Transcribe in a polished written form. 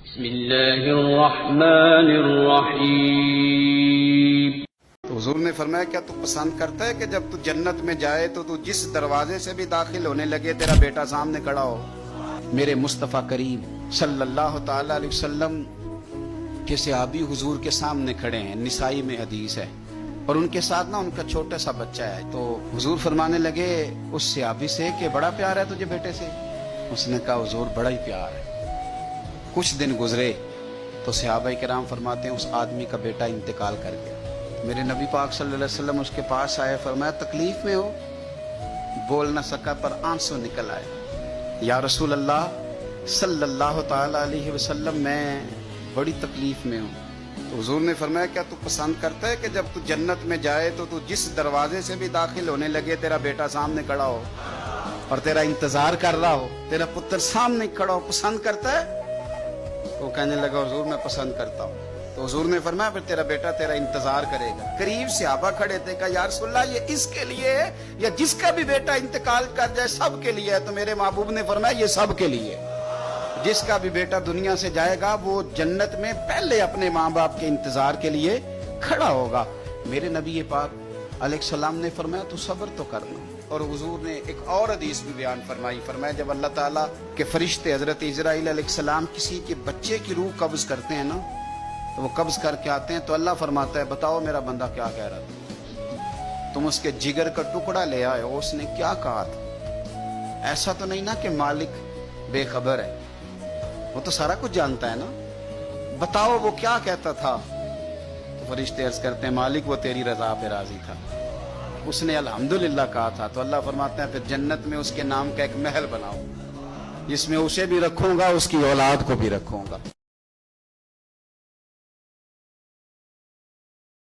بسم اللہ الرحمن الرحیم۔ تو حضور نے فرمایا کیا تو پسند کرتا ہے کہ جب تو جنت میں جائے تو جس دروازے سے بھی داخل ہونے لگے تیرا بیٹا سامنے کھڑا ہو؟ میرے مصطفیٰ کریم صلی اللہ تعالی علیہ وسلم کے صحابی حضور کے سامنے کھڑے ہیں، نسائی میں حدیث ہے، اور ان کے ساتھ نا ان کا چھوٹا سا بچہ ہے۔ تو حضور فرمانے لگے اس صحابی سے کہ بڑا پیار ہے تجھے بیٹے سے؟ اس نے کہا حضور بڑا ہی پیار ہے۔ کچھ دن گزرے تو صحابہ کرام فرماتے ہیں اس آدمی کا بیٹا انتقال کر گیا۔ میرے نبی پاک صلی اللہ علیہ وسلم اس کے پاس آئے، فرمایا تکلیف میں ہو؟ بول نہ سکا پر آنسو نکل آئے۔ یا رسول اللہ صلی اللہ تعالی علیہ وسلم میں بڑی تکلیف میں ہوں۔ تو حضور نے فرمایا کیا تو پسند کرتا ہے کہ جب تو جنت میں جائے تو جس دروازے سے بھی داخل ہونے لگے تیرا بیٹا سامنے کھڑا ہو اور تیرا انتظار کر رہا ہو، تیرا پتر سامنے کھڑا ہو، پسند کرتا ہے؟ وہ کہنے لگا حضور میں پسند کرتا ہوں۔ تو حضور نے فرمایا پھر تیرا بیٹا تیرا انتظار کرے گا۔ قریب صحابہ کھڑے تھے، کہا یا رسول اللہ یہ اس کے لیے ہے یا جس کا بھی بیٹا انتقال کر جائے سب کے لیے ہے؟ تو میرے محبوب نے فرمایا یہ سب کے لیے، جس کا بھی بیٹا دنیا سے جائے گا وہ جنت میں پہلے اپنے ماں باپ کے انتظار کے لیے کھڑا ہوگا۔ میرے نبی پاک علیہ السلام نے فرمایا تو صبر تو کرنا۔ اور حضور نے ایک اور حدیث بھی بیان فرمائی، فرمایا جب اللہ تعالیٰ کے فرشتے حضرت اسرائیل علیہ السلام کسی کے بچے کی روح قبض کرتے ہیں نا، تو وہ قبض کر کے آتے ہیں تو اللہ فرماتا ہے بتاؤ میرا بندہ کیا کہہ رہا تھا؟ تم اس کے جگر کا ٹکڑا لے آئے ہو، اس نے کیا کہا تھا؟ ایسا تو نہیں نا کہ مالک بے خبر ہے، وہ تو سارا کچھ جانتا ہے نا، بتاؤ وہ کیا کہتا تھا؟ تو فرشتے عرض کرتے ہیں مالک وہ تیری رضا پہ راضی تھا، اس نے الحمدللہ کہا تھا۔ تو اللہ فرماتے ہیں پھر جنت میں اس کے نام کا ایک محل بناؤ، جس میں اسے بھی رکھوں گا اس کی اولاد کو بھی رکھوں گا۔